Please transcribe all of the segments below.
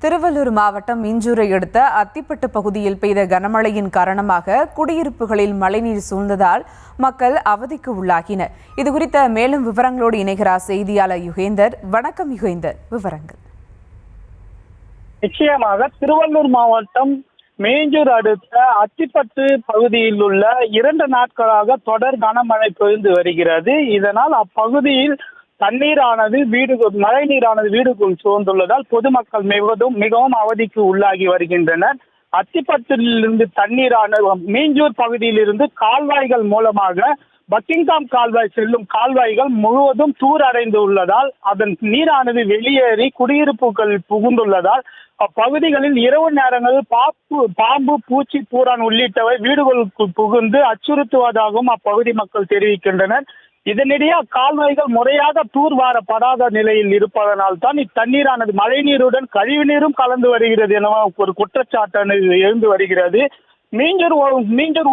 திருவள்ளூர் மாவட்டம் மீஞ்சூரை அடுத்த அத்திப்பட்டு பகுதியில் பெய்த கனமழையின் காரணமாக குடியிருப்புகளில் மழைநீர் சூழ்ந்ததால் மக்கள் அவதிக்கு உள்ளாகினர். இதுகுறித்த மேலும் விவரங்களோடு இணைகிறார் செய்தியாளர் யுகேந்தர். வணக்கம் யுகேந்தர், விவரங்கள். நிச்சயமாக திருவள்ளூர் மாவட்டம் மீஞ்சூர் அடுத்த அத்திப்பட்டு பகுதியில் உள்ள 2 நாட்களாக தொடர் கனமழை பெய்து வருகிறது. இதனால் அப்பகுதியில் மழை நீரானது வீடுக்குள் சூழ்ந்துள்ளதால் பொதுமக்கள் மிகவும் அவதிக்கு உள்ளாகி வருகின்றனர். அத்திப்பட்டிலிருந்து தண்ணீரானது மீஞ்சூர் பகுதியிலிருந்து கால்வாய்கள் மூலமாக பக்கிங்காம் கால்வாய் செல்லும் கால்வாய்கள் முழுவதும் தூரடைந்து உள்ளதால் அதன் நீரானது வெளியேறி குடியிருப்புகள் புகுந்துள்ளதால் அப்பகுதிகளில் இரவு நேரங்களில் பாம்பு, பூச்சி, பூரான் உள்ளிட்டவை வீடுகளுக்குள் புகுந்து அச்சுறுத்துவதாகவும் அப்பகுதி மக்கள் தெரிவிக்கின்றனர். இதனிடையே கால்வாய்கள் முறையாக தூர்வாரப்படாத நிலையில் இருப்பதனால் தான் இத்தண்ணீரானது மழை நீருடன் கழிவு நீரும் கலந்து வருகிறது என ஒரு குற்றச்சாட்டு எழுந்து வருகிறது. மீஞ்சூர்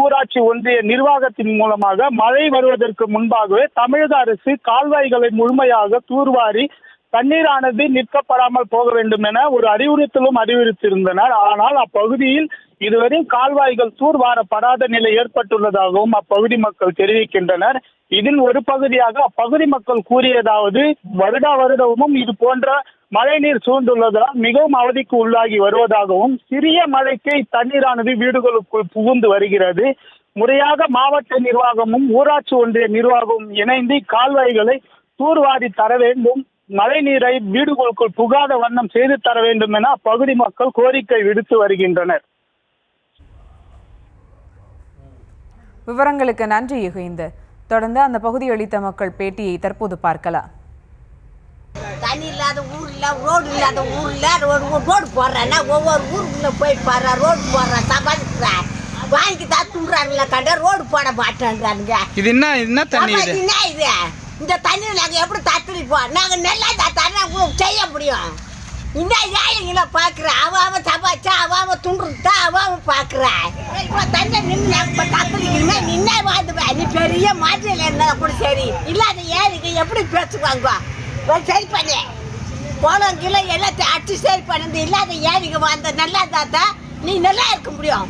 ஊராட்சி ஒன்றிய நிர்வாகத்தின் மூலமாக மழை வருவதற்கு முன்பாகவே தமிழக அரசு கால்வாய்களை முழுமையாக தூர்வாரி தண்ணீரானது நிற்கப்படாமல் போக வேண்டும் என ஒரு அறிவுறுத்தியிருந்தனர். ஆனால் அப்பகுதியில் இதுவரை கால்வாய்கள் தூர்வாரப்படாத நிலை ஏற்பட்டுள்ளதாகவும் அப்பகுதி மக்கள் தெரிவிக்கின்றனர். இதில் ஒரு பகுதியாக அப்பகுதி மக்கள் கூறியதாவது, வருடமும் இது போன்ற மழைநீர் சூழ்ந்துள்ளதால் மிகவும் அவதிக்கு உள்ளாகி வருவதாகவும், சிறிய மழைக்கு தண்ணீரானது வீடுகளுக்குள் புகுந்து வருகிறது. முறையாக மாவட்ட நிர்வாகமும் ஊராட்சி ஒன்றிய நிர்வாகமும் இணைந்து கால்வாய்களை தூர்வாரி தர வேண்டும், மழை நீரை வீடுகளுக்குள் புகாத வண்ணம் செய்து தர வேண்டும் என அப்பகுதி மக்கள் கோரிக்கை விடுத்து வருகின்றனர். விவரங்களுக்கு நன்றி யுகேந்தர். தொடர்ந்து அந்த பகுதி அளித்த மக்கள் பேட்டியை தற்போது பார்க்கலாம். தண்ணி இல்லாத ஊர்ல, ரோடு இல்லாத ஊர்ல ரோடு போடுறேன்னா ஒவ்வொரு ஊருக்குள்ள போய் பாரு, ரோடு போடுறேன் சமாளிக்கிறேன், வாங்கி தான் துண்டுறாங்களா கண்ட ரோடு போட மாட்டேன்றானுங்க. இது என்ன தண்ணி? என்ன இது? இந்த தண்ணி நாங்க எப்படி தத்துளிப்போம்? நாங்க நல்லா தண்ணி செய்ய முடியும். இன்னும் ஏழைங்களை பாக்குறேன், அவன் சபாச்சா அவன் துண்டுட்டா அவன் பாக்குறேன். இப்போ தண்ணி நின்று நாங்க தத்துளிக்கிறீங்க, நின்னா வாதுவேன். நீ பெரிய மாற்றல இருந்தா கூட சரி, இல்லாத ஏழைக்கு எப்படி பேசுவாங்க? சரி பண்ணு, போன கிலோ எல்லாத்தையும் அடிச்சு சரி பண்ணது இல்லாத ஏழைக்கு வந்த நல்லா தாத்தா நீ நல்லா இருக்க முடியும்.